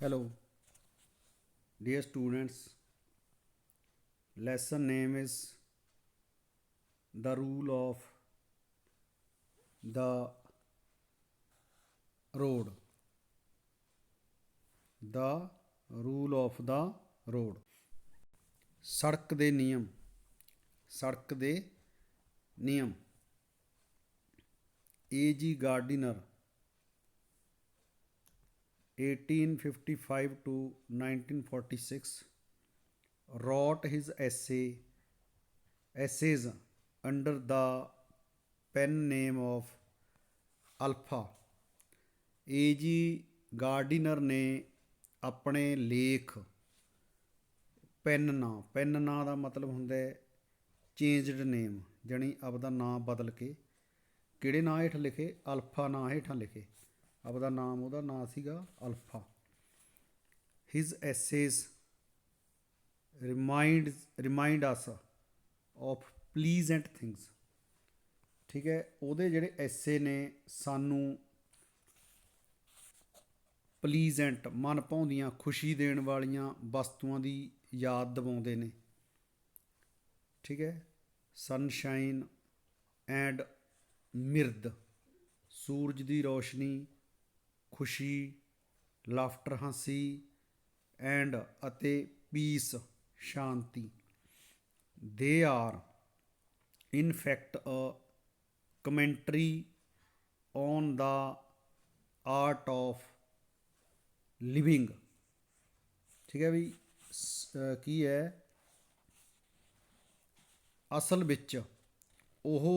Hello, dear students. Lesson name is The Rule of the Road. The Rule of the Road. ਸੜਕ ਦੇ ਨਿਯਮ ਸੜਕ ਦੇ ਨਿਯਮ A.G. Gardiner 1855 to 1946 wrote his essays under the pen name of Alpha. A.G. ਗਾਰਡੀਨਰ ਨੇ ਆਪਣੇ ਲੇਖ PAN ਨਾਂ ਦਾ ਮਤਲਬ ਹੁੰਦਾ ਹੈ ਚੇਂਜਡ ਨੇਮ, ਜਾਣੀ ਆਪਦਾ ਨਾਂ ਬਦਲ ਕੇ ਕਿਹੜੇ ਨਾਂ ਹੇਠ ਲਿਖੇ, ਅਲਫਾ ਨਾਂ ਹੇਠਾਂ ਲਿਖੇ। ਆਪਦਾ ਨਾਮ ਉਹਦਾ ਨਾਂ ਸੀਗਾ Alpha. His essays remind us of pleasant things. ਠੀਕ ਹੈ, ਉਹਦੇ ਜਿਹੜੇ ਐਸੇ ਨੇ ਸਾਨੂੰ ਪਲੀਜ਼ੈਂਟ ਮਨ ਭਾਉਂਦੀਆਂ ਖੁਸ਼ੀ ਦੇਣ ਵਾਲੀਆਂ ਵਸਤੂਆਂ ਦੀ ਯਾਦ ਦਿਵਾਉਂਦੇ ਨੇ। ਠੀਕ ਹੈ, ਸਨਸ਼ਾਈਨ ਐਂਡ ਮਿਰਦ, ਸੂਰਜ ਦੀ ਰੋਸ਼ਨੀ, ਖੁਸ਼ੀ, ਲਾਫਟਰ ਹਾਸੀ, ਐਂਡ ਅਤੇ ਪੀਸ ਸ਼ਾਂਤੀ। They are in fact a commentary on the art of living. ਠੀਕ ਹੈ ਵੀ ਕੀ ਹੈ, ਅਸਲ ਵਿੱਚ ਉਹ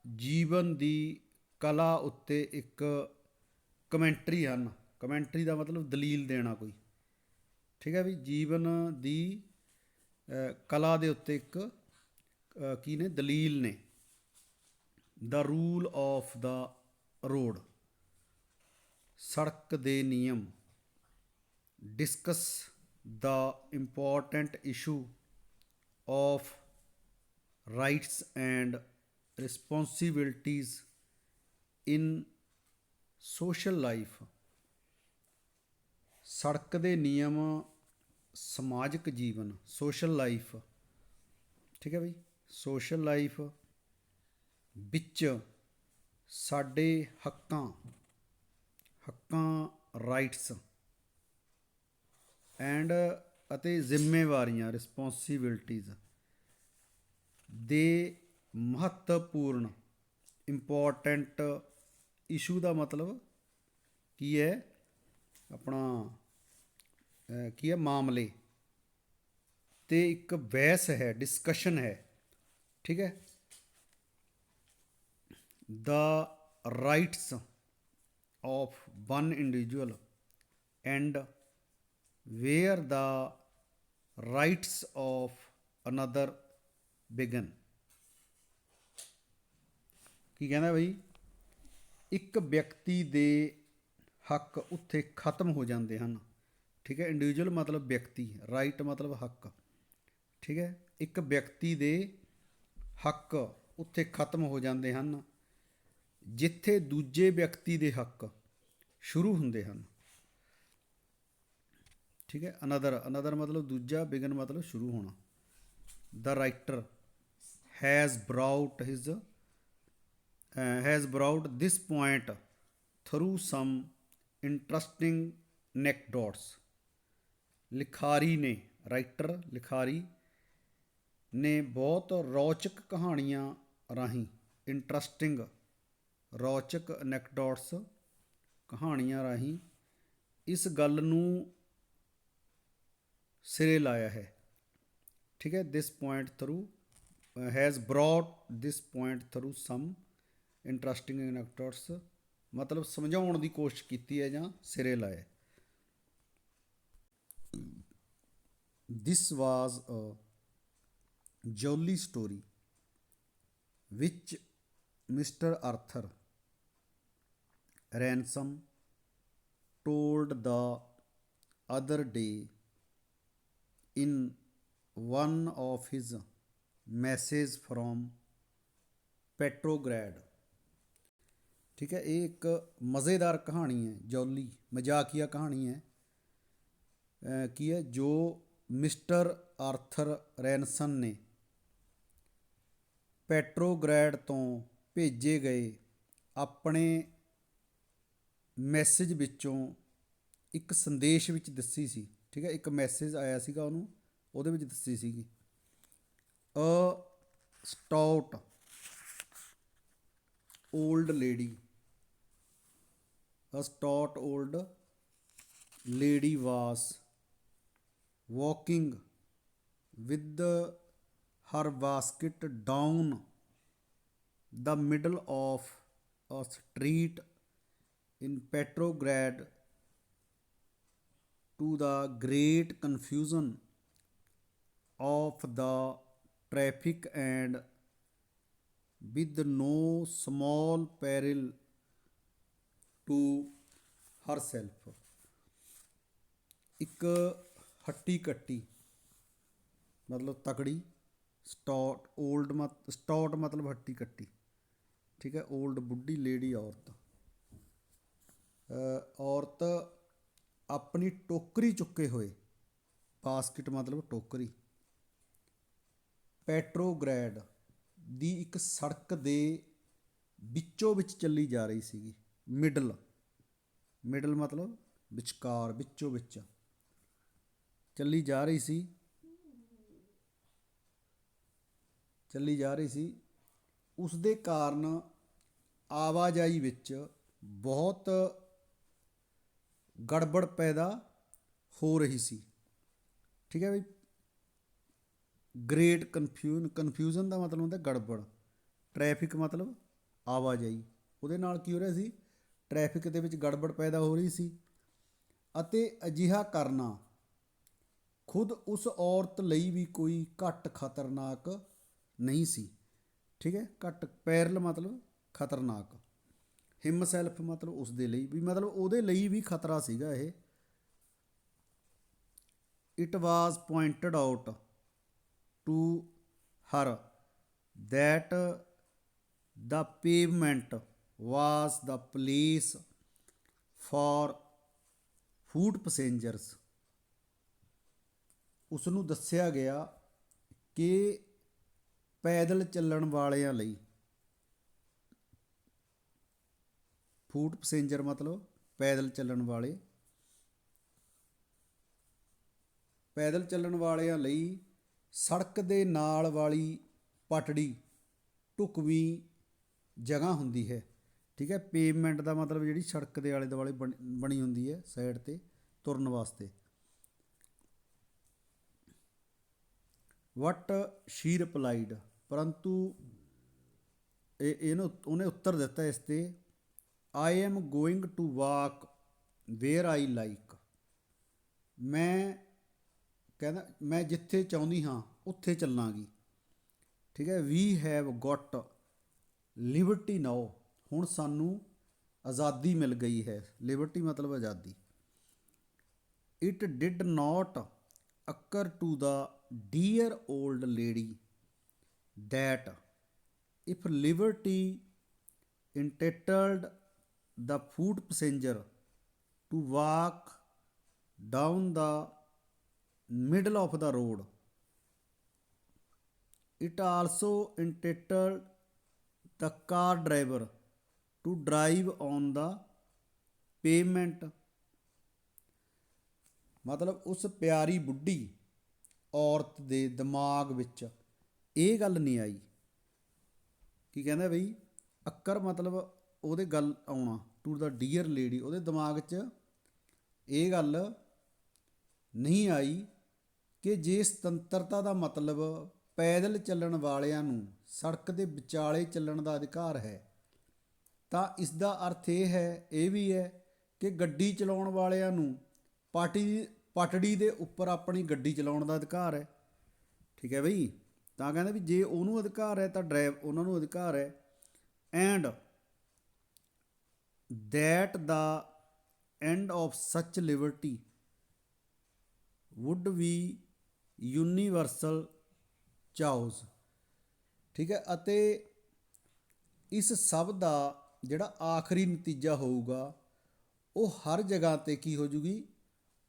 ਜੀਵਨ ਦੀ ਕਲਾ ਉੱਤੇ ਇੱਕ ਕਮੈਂਟਰੀ ਹਨ। ਕਮੈਂਟਰੀ ਦਾ ਮਤਲਬ ਦਲੀਲ ਦੇਣਾ ਕੋਈ। ਠੀਕ ਹੈ ਵੀ ਜੀਵਨ ਦੀ ਕਲਾ ਦੇ ਉੱਤੇ ਇੱਕ ਕੀ ਨੇ, ਦਲੀਲ ਨੇ। The rule of the road, ਸੜਕ ਦੇ ਨਿਯਮ। Discuss the important issue of rights and responsibilities in social life. ਸੜਕ ਦੇ ਨਿਯਮ ਸਮਾਜਿਕ ਜੀਵਨ, ਸੋਸ਼ਲ ਲਾਈਫ। ਠੀਕ ਹੈ ਬਈ, ਸੋਸ਼ਲ ਲਾਈਫ ਵਿੱਚ ਸਾਡੇ ਹੱਕਾਂ ਰਾਈਟਸ ਐਂਡ ਅਤੇ ਜ਼ਿੰਮੇਵਾਰੀਆਂ ਰਿਸਪੋਂਸੀਬਿਲਟੀਜ਼ ਦੇ ਮਹੱਤਵਪੂਰਨ ਇੰਪੋਰਟੈਂਟ ਇਸ਼ੂ ਦਾ ਮਤਲਬ ਕੀ ਹੈ, ਆਪਣਾ ਕੀ ਹੈ, ਮਾਮਲੇ ਤੇ ਇੱਕ ਬਹਿਸ ਹੈ, ਡਿਸਕਸ਼ਨ ਹੈ। ਠੀਕ ਹੈ, the rights of one individual and where the rights of another begin. ਕੀ ਕਹਿੰਦਾ ਬਈ, ਇੱਕ ਵਿਅਕਤੀ ਦੇ ਹੱਕ ਉੱਥੇ ਖਤਮ ਹੋ ਜਾਂਦੇ ਹਨ। ਠੀਕ ਹੈ, ਇੰਡੀਵਿਜੂਅਲ ਮਤਲਬ ਵਿਅਕਤੀ, ਰਾਈਟ ਮਤਲਬ ਹੱਕ। ਠੀਕ ਹੈ, ਇੱਕ ਵਿਅਕਤੀ ਦੇ ਹੱਕ ਉੱਥੇ ਖਤਮ ਹੋ ਜਾਂਦੇ ਹਨ ਜਿੱਥੇ ਦੂਜੇ ਵਿਅਕਤੀ ਦੇ ਹੱਕ ਸ਼ੁਰੂ ਹੁੰਦੇ ਹਨ। ਠੀਕ ਹੈ, ਅਨਦਰ ਮਤਲਬ ਦੂਜਾ, ਬਿਗਨ ਮਤਲਬ ਸ਼ੁਰੂ ਹੋਣਾ। The writer has brought this point through some interesting anecdotes. ਲਿਖਾਰੀ ਨੇ ਬਹੁਤ ਰੌਚਕ ਕਹਾਣੀਆਂ ਰਾਹੀਂ, ਇੰਟਰਸਟਿੰਗ ਰੌਚਕ ਐਨੈਕਡੋਟਸ ਕਹਾਣੀਆਂ ਰਾਹੀਂ ਇਸ ਗੱਲ ਨੂੰ ਸਿਰੇ ਲਾਇਆ ਹੈ। ਠੀਕ ਹੈ, this point through has brought this point through some interesting anecdotes ਮਤਲਬ ਸਮਝਾਉਣ ਦੀ ਕੋਸ਼ਿਸ਼ ਕੀਤੀ ਹੈ ਜਾਂ ਸਿਰੇ ਲਾਇਆ। This was a jolly story ਵਿਚ mister Arthur Ransome told the other day in one of his messages from Petrograd। ठीक है, ये एक मज़ेदार कहानी है, जौली मजाकिया कहानी है ਕੀ ਹੈ, ਜੋ ਮਿਸਟਰ ਆਰਥਰ ਰੈਨਸਨ ਨੇ ਪੈਟਰੋਗ੍ਰੈਡ ਤੋਂ ਭੇਜੇ ਗਏ ਆਪਣੇ ਮੈਸੇਜ ਵਿੱਚੋਂ ਇੱਕ ਸੰਦੇਸ਼ ਵਿੱਚ ਦੱਸੀ ਸੀ। ਠੀਕ ਹੈ, ਇੱਕ ਮੈਸੇਜ ਆਇਆ ਸੀਗਾ ਉਹਨੂੰ, ਉਹਦੇ ਵਿੱਚ ਦੱਸੀ ਸੀਗੀ a stout old lady, a stout old lady was walking with her basket down the middle of a street in Petrograd to the great confusion of the traffic and with no small peril to herself। ਇੱਕ ਹੱਟੀ ਕੱਟੀ ਮਤਲਬ ਤਕੜੀ, ਸਟਾਊਟ ਮਤਲਬ ਹੱਟੀ ਕੱਟੀ, ਠੀਕ ਹੈ, ਓਲਡ ਬੁੱਢੀ, ਲੇਡੀ ਔਰਤ, ਔਰਤ ਆਪਣੀ ਟੋਕਰੀ ਚੁੱਕੇ ਹੋਏ, ਬਾਸਕਿਟ ਮਤਲਬ ਟੋਕਰੀ, ਪੈਟਰੋਗ੍ਰੈਡ ਦੀ ਇੱਕ ਸੜਕ ਦੇ ਵਿੱਚੋਂ ਵਿੱਚ ਚੱਲੀ ਜਾ ਰਹੀ ਸੀਗੀ। ਮਿਡਲ ਮਤਲਬ ਵਿਚਕਾਰ, ਵਿੱਚੋਂ ਵਿੱਚ ਚੱਲੀ ਜਾ ਰਹੀ ਸੀ। ਉਸ ਦੇ ਕਾਰਨ ਆਵਾਜਾਈ ਵਿੱਚ ਬਹੁਤ ਗੜਬੜ ਪੈਦਾ ਹੋ ਰਹੀ ਸੀ। ਠੀਕ ਹੈ ਬਈ, ਗ੍ਰੇਟ ਕਨਫਿਊਜ਼ਨ ਦਾ ਮਤਲਬ ਹੁੰਦਾ ਗੜਬੜ, ਟ੍ਰੈਫਿਕ ਮਤਲਬ ਆਵਾਜਾਈ, ਉਹਦੇ ਨਾਲ ਕੀ ਹੋ ਰਿਹਾ ਸੀ, ਟ੍ਰੈਫਿਕ ਦੇ ਵਿੱਚ ਗੜਬੜ ਪੈਦਾ ਹੋ ਰਹੀ ਸੀ। ਅਤੇ ਅਜਿਹਾ ਕਰਨਾ ਖੁਦ ਉਸ ਔਰਤ ਲਈ ਵੀ ਕੋਈ ਘੱਟ ਖਤਰਨਾਕ ਨਹੀਂ ਸੀ। ਠੀਕ ਹੈ, ਘੱਟ, ਪੈਰਲ ਮਤਲਬ ਖਤਰਨਾਕ, ਹਿਮਸੈਲਫ ਮਤਲਬ ਉਸ ਦੇ ਲਈ ਵੀ, ਮਤਲਬ ਉਹਦੇ ਲਈ ਵੀ ਖਤਰਾ ਸੀਗਾ ਇਹ। It was pointed out to her that the pavement was the place for foot passengers। ਉਸ ਨੂੰ ਦੱਸਿਆ ਗਿਆ ਕਿ ਪੈਦਲ ਚੱਲਣ ਵਾਲਿਆਂ ਲਈ, ਫੂਟ ਪੈਸੇਂਜਰ ਮਤਲਬ ਪੈਦਲ ਚੱਲਣ ਵਾਲਿਆਂ ਲਈ ਸੜਕ ਦੇ ਨਾਲ ਵਾਲੀ ਪਟੜੀ ਢੁਕਵੀਂ ਜਗ੍ਹਾ ਹੁੰਦੀ ਹੈ। ਠੀਕ ਹੈ, ਪੇਵਮੈਂਟ ਦਾ ਮਤਲਬ ਜਿਹੜੀ ਸੜਕ ਦੇ ਆਲੇ ਦੁਆਲੇ ਬਣੀ ਹੁੰਦੀ ਹੈ ਸਾਈਡ 'ਤੇ ਤੁਰਨ ਵਾਸਤੇ। ਵਟ ਸ਼ੀ ਰਿਪਲਾਈਡ, ਪਰੰਤੂ ਉਹਨੇ ਉੱਤਰ ਦਿੱਤਾ ਇਸ 'ਤੇ, I am going to walk where I like, ਮੈਂ ਜਿੱਥੇ ਚਾਹੁੰਦੀ ਹਾਂ ਉੱਥੇ ਚੱਲਾਂਗੀ। ਠੀਕ ਹੈ, we have got liberty now, ਹੁਣ ਸਾਨੂੰ ਆਜ਼ਾਦੀ ਮਿਲ ਗਈ ਹੈ। ਲਿਬਰਟੀ ਮਤਲਬ ਆਜ਼ਾਦੀ। It did not occur to the dear old lady that if liberty entitled the foot passenger to walk down the middle of the road, it also entitled the car driver to drive on the pavement। ਮਤਲਬ ਉਸ ਪਿਆਰੀ ਬੁੱਢੀ ਔਰਤ ਦੇ ਦਿਮਾਗ ਵਿੱਚ ਇਹ ਗੱਲ ਨਹੀਂ ਆਈ। ਕੀ ਕਹਿੰਦਾ ਬਈ, ਅੱਕਰ ਮਤਲਬ ਉਹਦੇ ਗੱਲ ਆਉਣਾ, ਟੂ ਦਾ ਡੀਅਰ ਲੇਡੀ, ਉਹਦੇ ਦਿਮਾਗ 'ਚ ਇਹ ਗੱਲ ਨਹੀਂ ਆਈ ਕਿ ਜੇ ਸੁਤੰਤਰਤਾ ਦਾ ਮਤਲਬ ਪੈਦਲ ਚੱਲਣ ਵਾਲਿਆਂ ਨੂੰ ਸੜਕ ਦੇ ਵਿਚਾਲੇ ਚੱਲਣ ਦਾ ਅਧਿਕਾਰ ਹੈ, ਤਾਂ ਇਸ ਦਾ ਅਰਥ ਇਹ ਵੀ ਹੈ ਕਿ ਗੱਡੀ ਚਲਾਉਣ ਵਾਲਿਆਂ ਨੂੰ ਪਟੜੀ ਦੇ ਉੱਪਰ ਆਪਣੀ ਗੱਡੀ ਚਲਾਉਣ ਦਾ ਅਧਿਕਾਰ ਹੈ। ਠੀਕ ਹੈ ਬਈ, ਤਾਂ ਕਹਿੰਦੇ ਵੀ ਜੇ ਉਹਨੂੰ ਅਧਿਕਾਰ ਹੈ ਤਾਂ ਉਹਨਾਂ ਨੂੰ ਅਧਿਕਾਰ ਹੈ। And that the end of such liberty would be universal choice। ਠੀਕ ਹੈ, ਅਤੇ ਇਸ ਸਭ ਦਾ ਜਿਹੜਾ ਆਖਰੀ ਨਤੀਜਾ ਹੋਊਗਾ ਉਹ ਹਰ ਜਗ੍ਹਾ 'ਤੇ ਕੀ ਹੋ ਜੂਗੀ,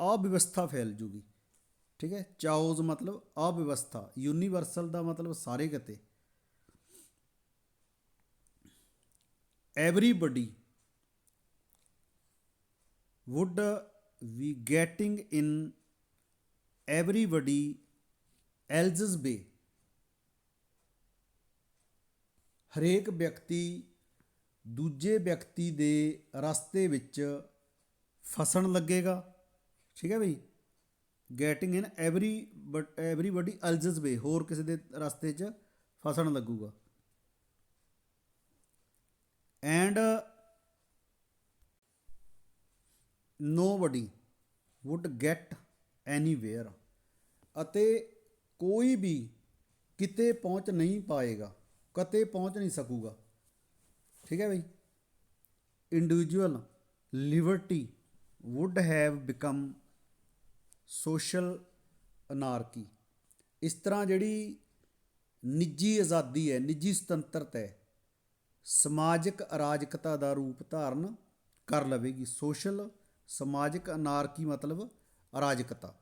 ਅਵਿਵਸਥਾ ਫੈਲ ਜੂਗੀ। ਠੀਕ ਹੈ, ਚਾਓਜ਼ ਮਤਲਬ ਅਵਿਵਸਥਾ, ਯੂਨੀਵਰਸਲ ਦਾ ਮਤਲਬ ਸਾਰੇ ਕਿਤੇ। Everybody would be getting in everybody else's way। ਹਰੇਕ ਵਿਅਕਤੀ ਦੂਜੇ ਵਿਅਕਤੀ ਦੇ ਰਸਤੇ ਵਿੱਚ ਫਸਣ ਲੱਗੇਗਾ। ਠੀਕ ਹੈ ਬਈ, ਗੈਟਿੰਗ ਇਨ ਐਵਰੀਬਡੀ else's way, ਹੋਰ ਕਿਸੇ ਦੇ ਰਸਤੇ 'ਚ ਫਸਣ ਲੱਗੂਗਾ। And nobody would get anywhere, ਅਤੇ ਕੋਈ ਵੀ ਕਿਤੇ ਪਹੁੰਚ ਨਹੀਂ ਪਾਏਗਾ, ਕਦੇ ਪਹੁੰਚ ਨਹੀਂ ਸਕੂਗਾ। ਠੀਕ ਹੈ ਬਈ। Individual Liberty would have become social anarchy। ਇਸ ਤਰ੍ਹਾਂ ਜਿਹੜੀ ਨਿੱਜੀ ਆਜ਼ਾਦੀ ਹੈ, ਨਿੱਜੀ ਸੁਤੰਤਰਤਾ ਹੈ, ਸਮਾਜਿਕ ਅਰਾਜਕਤਾ ਦਾ ਰੂਪ ਧਾਰਨ ਕਰ ਲਵੇਗੀ। ਸੋਸ਼ਲ, ਸਮਾਜਿਕ ਅਨਾਰਕੀ ਮਤਲਬ ਅਰਾਜਕਤਾ।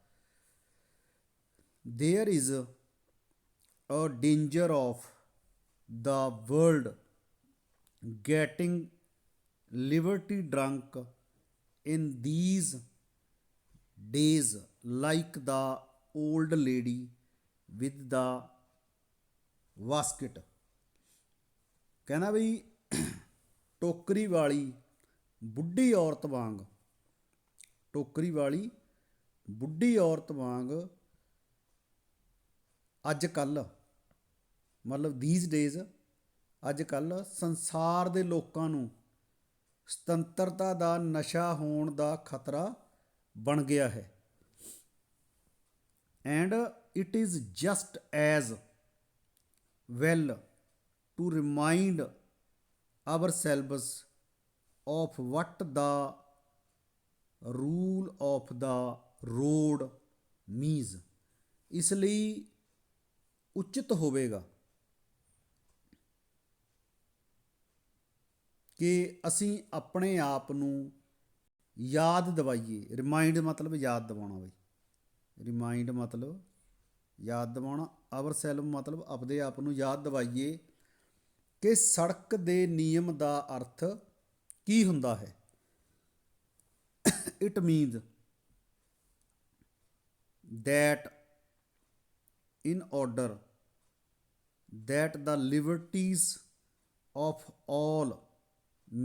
There is a danger of the world getting liberty drunk in these days like the old lady with the basket। ਕਹਿੰਦਾ ਬਈ ਟੋਕਰੀ ਵਾਲੀ ਬੁੱਢੀ ਔਰਤ ਵਾਂਗ, ਟੋਕਰੀ ਵਾਲੀ ਬੁੱਢੀ ਔਰਤ ਵਾਂਗ ਅੱਜ ਕੱਲ੍ਹ, ਮਤਲਬ these days, ਅੱਜ ਕੱਲ੍ਹ ਸੰਸਾਰ ਦੇ ਲੋਕਾਂ ਨੂੰ ਸੁਤੰਤਰਤਾ ਦਾ ਨਸ਼ਾ ਹੋਣ ਦਾ ਖਤਰਾ ਬਣ ਗਿਆ ਹੈ। And it is just as well to remind ourselves of what the rule of the road means। ਇਸ ਲਈ ਉਚਿਤ ਹੋਵੇਗਾ ਕਿ ਅਸੀਂ ਆਪਣੇ ਆਪ ਨੂੰ ਯਾਦ ਦਿਵਾਈਏ। ਰਿਮਾਈਂਡ ਮਤਲਬ ਯਾਦ ਦਿਵਾਉਣਾ ਬਈ, ਰਿਮਾਈਂਡ ਮਤਲਬ ਯਾਦ ਦਿਵਾਉਣਾ, ਆਵਰ ਸੈਲਫ ਮਤਲਬ ਆਪਦੇ ਆਪ ਨੂੰ ਯਾਦ ਦਿਵਾਈਏ ਕਿ ਸੜਕ ਦੇ ਨਿਯਮ ਦਾ ਅਰਥ ਕੀ ਹੁੰਦਾ ਹੈ। It means that in order that the liberties of all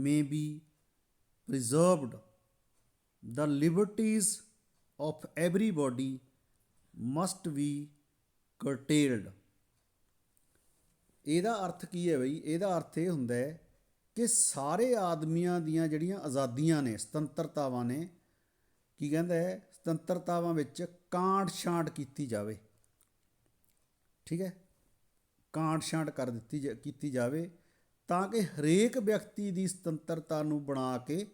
may be preserved, the liberties of everybody must be curtailed। ਇਹਦਾ ਅਰਥ ਕੀ ਹੈ ਬਈ? ਇਹਦਾ ਅਰਥ ਇਹ ਹੁੰਦਾ ਹੈ ਕਿ ਸਾਰੇ ਆਦਮੀਆਂ ਦੀਆਂ ਜਿਹੜੀਆਂ ਆਜ਼ਾਦੀਆਂ ਨੇ, ਸੁਤੰਤਰਤਾਵਾਂ ਨੇ, ਕੀ ਕਹਿੰਦਾ ਹੈ, ਸੁਤੰਤਰਤਾਵਾਂ ਵਿੱਚ ਕਾਂਟ ਛਾਂਟ ਕੀਤੀ ਜਾਵੇ। ਠੀਕ ਹੈ, ਕਾਂਟ ਛਾਂਟ ਕੀਤੀ ਜਾਵੇ ਤਾਂ ਕਿ ਹਰੇਕ ਵਿਅਕਤੀ ਦੀ ਸੁਤੰਤਰਤਾ ਨੂੰ ਬਣਾ ਕੇ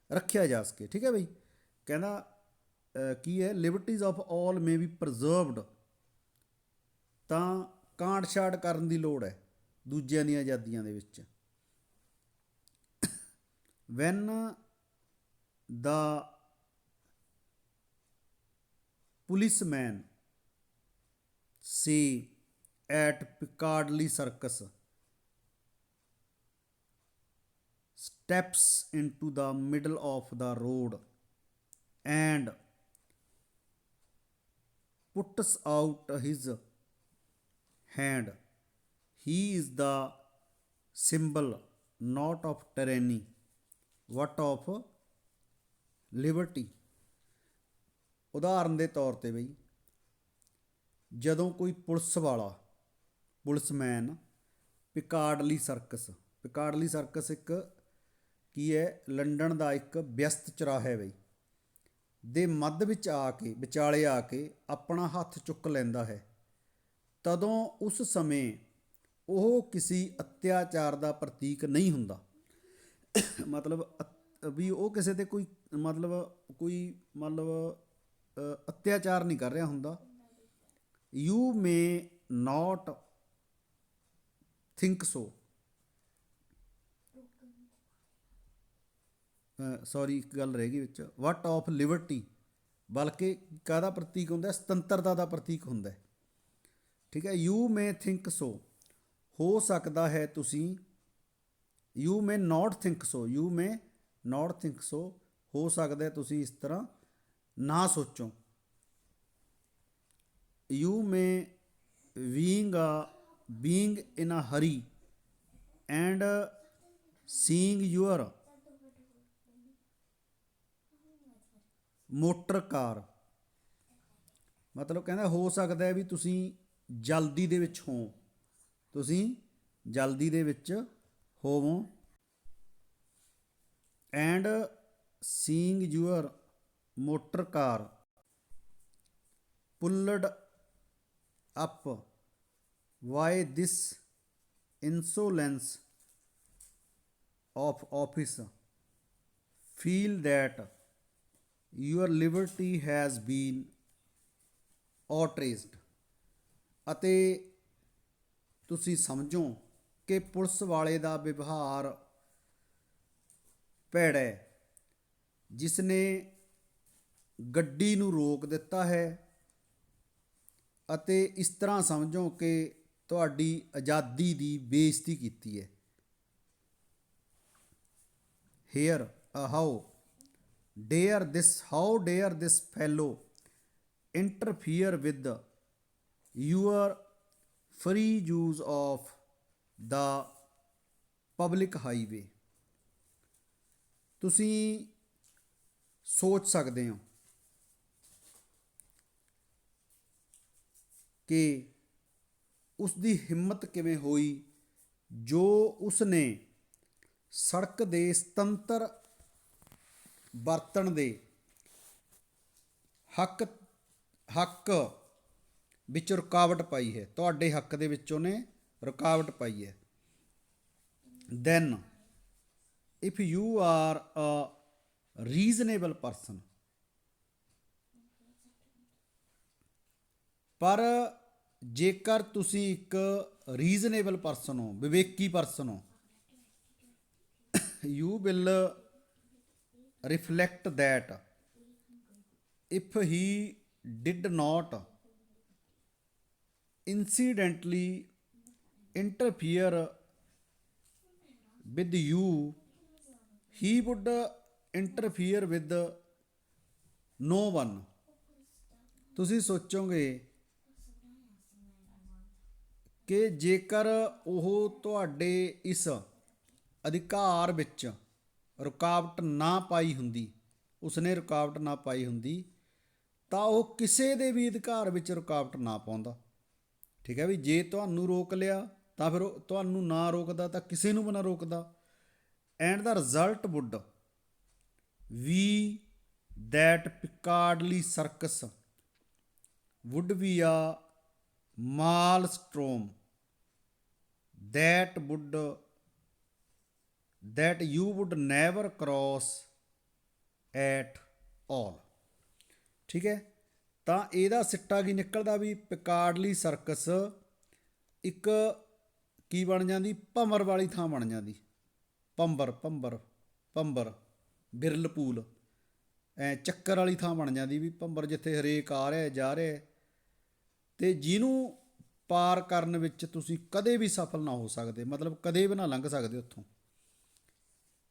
ਰੱਖਿਆ ਜਾ ਸਕੇ। ਠੀਕ ਹੈ ਬਈ, ਕਹਿੰਦਾ ਕੀ ਹੈ, liberties of all may be preserved, ਤਾਂ ਕਾਂਟ ਛਾਂਟ ਕਰਨ ਦੀ ਲੋੜ ਹੈ ਦੂਜਿਆਂ ਦੀਆਂ ਆਜ਼ਾਦੀਆਂ ਦੇ ਵਿੱਚ। When the policeman say at Piccadilly Circus steps into the middle of the road and puts out his hand, he is the symbol not of tyranny but of liberty। ਉਦਾਹਰਨ ਦੇ ਤੌਰ ਤੇ ਬਈ, ਜਦੋਂ ਕੋਈ ਪੁਲਿਸ ਵਾਲਾ, ਪੁਲਿਸਮੈਨ ਪਿਕਾਡਲੀ ਸਰਕਸ, ਪਿਕਾਡਲੀ ਸਰਕਸ ਇੱਕ ਕੀ ਹੈ, ਲੰਡਨ ਦਾ ਇੱਕ ਵਿਅਸਤ ਚੁਰਾਹਾ ਬਈ, ਦੇ ਮੱਧ ਵਿੱਚ ਆ ਕੇ, ਵਿਚਾਲੇ ਆ ਕੇ ਆਪਣਾ ਹੱਥ ਚੁੱਕ ਲੈਂਦਾ ਹੈ, ਤਦੋਂ ਉਸ ਸਮੇਂ ਉਹ ਕਿਸੇ ਅਤਿਆਚਾਰ ਦਾ ਪ੍ਰਤੀਕ ਨਹੀਂ ਹੁੰਦਾ। ਮਤਲਬ ਵੀ ਉਹ ਕਿਸੇ ਤੇ ਕੋਈ ਅਤਿਆਚਾਰ ਨਹੀਂ ਕਰ ਰਿਹਾ ਹੁੰਦਾ। You may not think so। Sorry, ਇੱਕ ਗੱਲ ਰਹਿ ਗਈ ਵਿੱਚ। What of liberty ਬਲਕਿ ਕਾਹਦਾ ਪ੍ਰਤੀਕ ਹੁੰਦਾ? ਸੁਤੰਤਰਤਾ ਦਾ ਪ੍ਰਤੀਕ ਹੁੰਦਾ ਹੈ। ਠੀਕ ਹੈ। ਯੂ ਮੇ ਥਿੰਕ ਸੋ, ਹੋ ਸਕਦਾ ਹੈ ਤੁਸੀਂ, you may not think so, you may not think so, ਹੋ ਸਕਦਾ ਹੈ ਤੁਸੀਂ ਇਸ ਤਰ੍ਹਾਂ ਨਾ ਸੋਚੋ। You may being in a hurry and seeing your motor car, ਮਤਲਬ ਕਹਿੰਦਾ ਹੋ ਸਕਦਾ ਹੈ ਵੀ ਤੁਸੀਂ ਜਲਦੀ ਦੇ ਵਿੱਚ ਹੋ, ਤੁਸੀਂ ਜਲਦੀ ਦੇ ਵਿੱਚ ਹੋਵੋ। And seeing your motor car pulled up why this insolence of office, feel that your liberty has been outraged, ਅਤੇ ਤੁਸੀਂ ਸਮਝੋ ਕਿ ਪੁਲਿਸ ਵਾਲੇ ਦਾ ਵਿਵਹਾਰ ਭੈੜਾ ਹੈ, ਜਿਸ ਨੇ ਗੱਡੀ ਨੂੰ ਰੋਕ ਦਿੱਤਾ ਹੈ, ਅਤੇ ਇਸ ਤਰ੍ਹਾਂ ਸਮਝੋ ਕਿ ਤੁਹਾਡੀ ਆਜ਼ਾਦੀ ਦੀ ਬੇਇੱਜ਼ਤੀ ਕੀਤੀ ਹੈ। How dare this fellow interfere with your free use of the public highway. ਤੁਸੀਂ ਸੋਚ ਸਕਦੇ ਹੋ ਕਿ ਉਸ ਦੀ ਹਿੰਮਤ ਕਿਵੇਂ ਹੋਈ ਜੋ ਉਸ ਨੇ ਸੜਕ ਦੇ ਸੁਤੰਤਰ ਵਰਤਣ ਦੇ ਹੱਕ ਵਿੱਚ ਰੁਕਾਵਟ ਪਾਈ ਹੈ, ਤੁਹਾਡੇ ਹੱਕ ਦੇ ਵਿੱਚ ਉਹਨੇ ਰੁਕਾਵਟ ਪਾਈ ਹੈ। Then if you are a reasonable person, ਪਰ ਜੇਕਰ ਤੁਸੀਂ ਇੱਕ ਰੀਜ਼ਨੇਬਲ ਪਰਸਨ ਹੋ, ਵਿਵੇਕੀ ਪਰਸਨ ਹੋ, you will reflect that if he did not incidentally interfere with you, he would interfere with no one। ਤੁਸੀਂ ਸੋਚੋਗੇ ਕਿ ਜੇਕਰ ਉਹ ਤੁਹਾਡੇ ਇਸ ਅਧਿਕਾਰ ਵਿੱਚ ਰੁਕਾਵਟ ਨਾ ਪਾਈ ਹੁੰਦੀ, ਉਸਨੇ ਰੁਕਾਵਟ ਨਾ ਪਾਈ ਹੁੰਦੀ, ਤਾਂ ਉਹ ਕਿਸੇ ਦੇ ਵੀ ਅਧਿਕਾਰ ਵਿੱਚ ਰੁਕਾਵਟ ਨਾ ਪਾਉਂਦਾ। ਠੀਕ ਹੈ ਵੀ, ਜੇ ਤੁਹਾਨੂੰ ਰੋਕ ਲਿਆ ਤਾਂ ਫਿਰ ਤੁਹਾਨੂੰ ਨਾ ਰੋਕਦਾ ਤਾਂ ਕਿਸੇ ਨੂੰ ਵੀ ਨਾ ਰੋਕਦਾ। And the result would be that Piccadilly Circus would be a maelstrom that you would never cross at all। ਠੀਕ ਹੈ, ਤਾਂ ਇਹਦਾ ਸਿੱਟਾ ਕੀ ਨਿਕਲਦਾ ਵੀ ਪਿਕਾਰਡਲੀ ਸਰਕਸ ਇੱਕ ਕੀ ਬਣ ਜਾਂਦੀ? ਭੰਮਰ ਵਾਲੀ ਥਾਂ ਬਣ ਜਾਂਦੀ। ਭੰਬਰ ਬਿਰਲਪੂਲ ਚੱਕਰ ਵਾਲੀ ਥਾਂ ਬਣ ਜਾਂਦੀ ਵੀ ਭੰਬਰ, ਜਿੱਥੇ ਹਰੇਕ ਆ ਰਿਹਾ ਜਾ ਰਿਹਾ, ਅਤੇ ਜਿਹਨੂੰ ਪਾਰ ਕਰਨ ਵਿੱਚ ਤੁਸੀਂ ਕਦੇ ਵੀ ਸਫਲ ਨਾ ਹੋ ਸਕਦੇ, ਮਤਲਬ ਕਦੇ ਵੀ ਨਾ ਲੰਘ ਸਕਦੇ ਉੱਥੋਂ।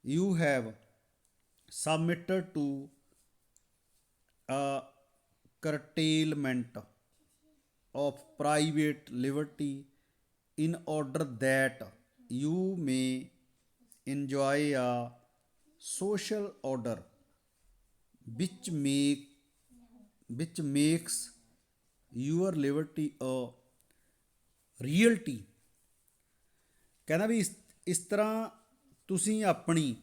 You have submitted to a curtailment of private liberty in order that you may enjoy a social order which makes your liberty a reality। ਕਹਿੰਦਾ ਵੀ ਇਸ ਤਰ੍ਹਾਂ ਤੁਸੀਂ ਆਪਣੀ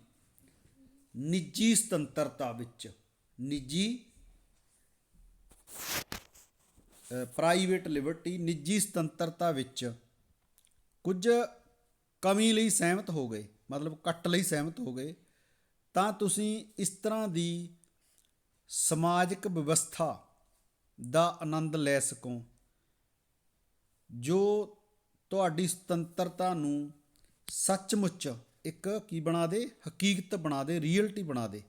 ਨਿੱਜੀ ਸੁਤੰਤਰਤਾ ਵਿੱਚ, ਪ੍ਰਾਈਵੇਟ ਲਿਬਰਟੀ, ਨਿੱਜੀ ਸੁਤੰਤਰਤਾ ਵਿੱਚ ਕੁਝ ਕਮੀ ਲਈ ਸਹਿਮਤ ਹੋ ਗਏ, ਮਤਲਬ ਕੱਟ ਲਈ ਸਹਿਮਤ ਹੋ ਗਏ, ਤਾਂ ਤੁਸੀਂ ਇਸ ਤਰ੍ਹਾਂ ਦੀ ਸਮਾਜਿਕ ਵਿਵਸਥਾ ਦਾ ਆਨੰਦ ਲੈ ਸਕੋ ਜੋ ਤੁਹਾਡੀ ਸੁਤੰਤਰਤਾ ਨੂੰ ਸੱਚਮੁੱਚ ਇੱਕ ਕੀ ਬਣਾ ਦੇ? ਹਕੀਕਤ ਬਣਾ ਦੇ, ਰੀਅਲਟੀ ਬਣਾ ਦੇ।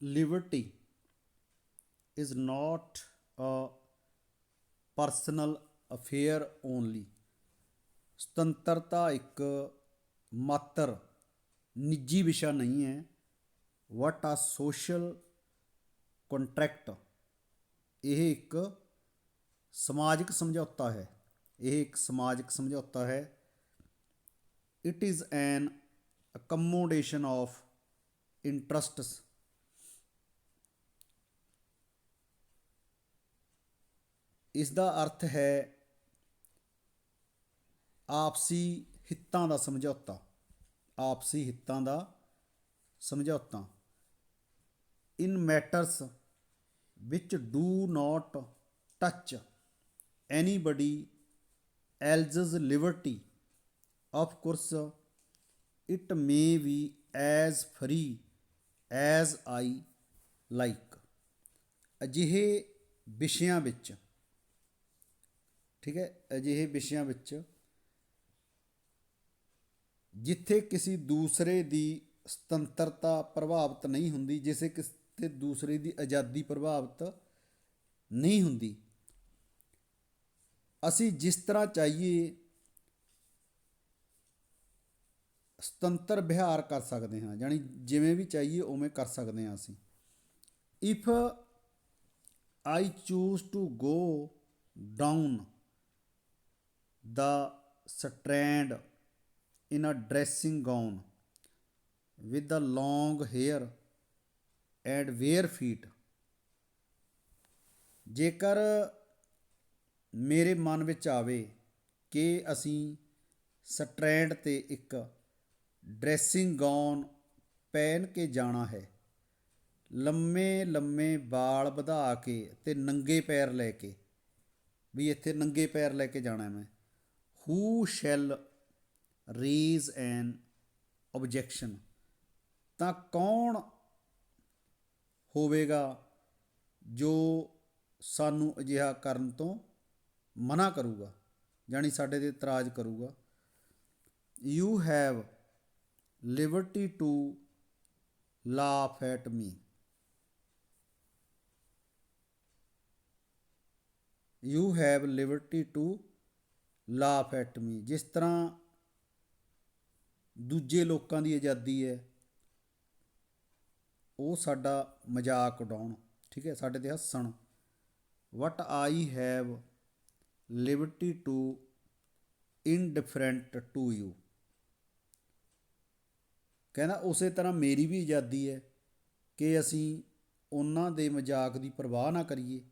liberty is not a personal affair only. ਸੁਤੰਤਰਤਾ ਇੱਕ ਮਾਤਰ ਨਿੱਜੀ ਵਿਸ਼ਾ ਨਹੀਂ ਹੈ, ਵਟ ਆ ਸੋਸ਼ਲ ਕੰਟਰੈਕਟ, ਇਹ ਇੱਕ ਸਮਾਜਿਕ ਸਮਝੌਤਾ ਹੈ, ਇਹ ਇੱਕ ਸਮਾਜਿਕ ਸਮਝੌਤਾ ਹੈ। It is an accommodation of interests, ਇਸ ਦਾ ਅਰਥ ਹੈ ਆਪਸੀ ਹਿੱਤਾਂ ਦਾ ਸਮਝੌਤਾ, ਆਪਸੀ ਹਿੱਤਾਂ ਦਾ ਸਮਝੌਤਾ। In matters which do not touch anybody else's liberty, of course it may be as free as I like. ਅਜਿਹੇ ਵਿਸ਼ਿਆਂ ਵਿੱਚ, ਠੀਕ ਹੈ, ਅਜਿਹੇ ਵਿਸ਼ਿਆਂ ਵਿੱਚ ਜਿੱਥੇ ਕਿਸੇ ਦੂਸਰੇ ਦੀ ਸੁਤੰਤਰਤਾ ਪ੍ਰਭਾਵਿਤ ਨਹੀਂ ਹੁੰਦੀ, ਜਿਸੇ ਕਿਸੇ ਦੂਸਰੇ ਦੀ ਆਜ਼ਾਦੀ ਪ੍ਰਭਾਵਿਤ ਨਹੀਂ ਹੁੰਦੀ, ਅਸੀਂ ਜਿਸ ਤਰ੍ਹਾਂ ਚਾਹੀਏ ਸੁਤੰਤਰ ਵਿਹਾਰ ਕਰ ਸਕਦੇ ਹਾਂ, ਯਾਨੀ ਜਿਵੇਂ ਵੀ ਚਾਹੀਏ ਉਵੇਂ ਕਰ ਸਕਦੇ ਹਾਂ ਅਸੀਂ। If I choose to go down the strand in a dressing gown with the long hair and bare feet, ਜੇਕਰ ਮੇਰੇ ਮਨ ਵਿੱਚ ਆਵੇ ਕਿ ਅਸੀਂ ਸਟਰੈਂਡ 'ਤੇ ਇੱਕ ਡਰੈਸਿੰਗ ਗਾਊਨ ਪਹਿਨ ਕੇ ਜਾਣਾ ਹੈ, ਲੰਮੇ ਲੰਮੇ ਵਾਲ ਵਧਾ ਕੇ ਅਤੇ ਨੰਗੇ ਪੈਰ ਲੈ ਕੇ, ਵੀ ਇੱਥੇ ਨੰਗੇ ਪੈਰ ਲੈ ਕੇ ਜਾਣਾ ਮੈਂ, who shall raise an objection, ਤਾਂ ਕੌਣ ਹੋਵੇਗਾ ਜੋ ਸਾਨੂੰ ਅਜਿਹਾ ਕਰਨ ਤੋਂ ਮਨਾ ਕਰੂਗਾ, ਜਾਣੀ ਸਾਡੇ 'ਤੇ ਇਤਰਾਜ਼ ਕਰੂਗਾ। you have liberty to laugh at me, you have liberty to laugh at ਮੀ, ਜਿਸ ਤਰ੍ਹਾਂ ਦੂਜੇ ਲੋਕਾਂ ਦੀ ਆਜ਼ਾਦੀ ਹੈ ਉਹ ਸਾਡਾ ਮਜ਼ਾਕ ਉਡਾਉਣ, ਠੀਕ ਹੈ, ਸਾਡੇ 'ਤੇ ਹੱਸਣ। What I have liberty to indifferent to you, ਕਹਿੰਦਾ ਉਸੇ ਤਰ੍ਹਾਂ ਮੇਰੀ ਵੀ ਆਜ਼ਾਦੀ ਹੈ ਕਿ ਅਸੀਂ ਉਹਨਾਂ ਦੇ ਮਜ਼ਾਕ ਦੀ ਪਰਵਾਹ ਨਾ ਕਰੀਏ,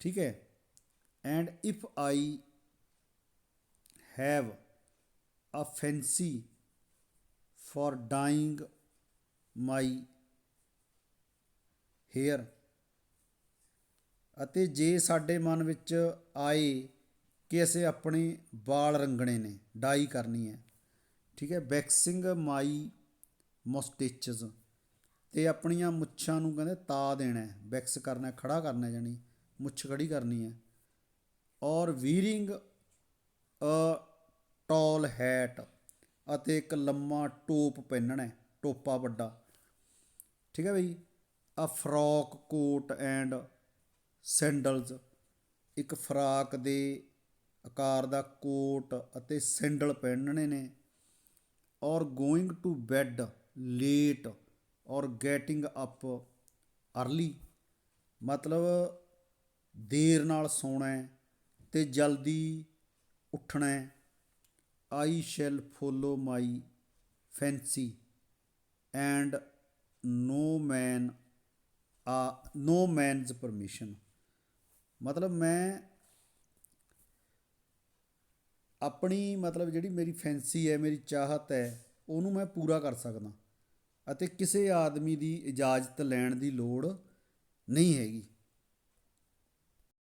ਠੀਕ ਹੈ। And if I have a fancy for dyeing my hair, ਅਤੇ ਜੇ ਸਾਡੇ ਮਨ ਵਿੱਚ ਆਏ ਕਿ ਅਸੀਂ ਆਪਣੇ ਵਾਲ ਰੰਗਣੇ ਨੇ, ਡਾਈ ਕਰਨੀ ਹੈ, ਠੀਕ ਹੈ, ਵੈਕਸਿੰਗ ਮਾਈ ਮੋਸਟੇਚਸ, ਅਤੇ ਆਪਣੀਆਂ ਮੁੱਛਾਂ ਨੂੰ ਕਹਿੰਦੇ ਤਾ ਦੇਣਾ, ਵੈਕਸ ਕਰਨਾ, ਖੜਾ ਕਰਨਾ, ਜਾਣੀ ਮੁੱਛ ਖੜੀ ਕਰਨੀ ਹੈ। ਔਰ ਵੀਰਿੰਗ ਅ ਟੌਲ ਹੈਟ, ਅਤੇ ਇੱਕ ਲੰਮਾ ਟੋਪ ਪਹਿਨਣਾ, ਟੋਪਾ ਵੱਡਾ, ਠੀਕ ਹੈ ਬਈ। ਅ ਫਰੋਕ ਕੋਟ ਐਂਡ ਸੈਂਡਲਸ, ਇੱਕ ਫਰਾਕ ਦੇ ਆਕਾਰ ਦਾ ਕੋਟ ਅਤੇ ਸੈਂਡਲ ਪਹਿਨਣੇ ਨੇ। Or going to bed late or getting up early, ਮਤਲਬ ਦੇਰ ਨਾਲ ਸੌਣਾ ਅਤੇ ਜਲਦੀ ਉੱਠਣਾ। I shall follow my fancy and no man's permission, ਮਤਲਬ ਮੈਂ ਆਪਣੀ, ਮਤਲਬ ਜਿਹੜੀ ਮੇਰੀ ਫੈਂਸੀ ਹੈ, ਮੇਰੀ ਚਾਹਤ ਹੈ, ਉਹਨੂੰ ਮੈਂ ਪੂਰਾ ਕਰ ਸਕਦਾ ਅਤੇ ਕਿਸੇ ਆਦਮੀ ਦੀ ਇਜਾਜ਼ਤ ਲੈਣ ਦੀ ਲੋੜ ਨਹੀਂ ਹੈਗੀ।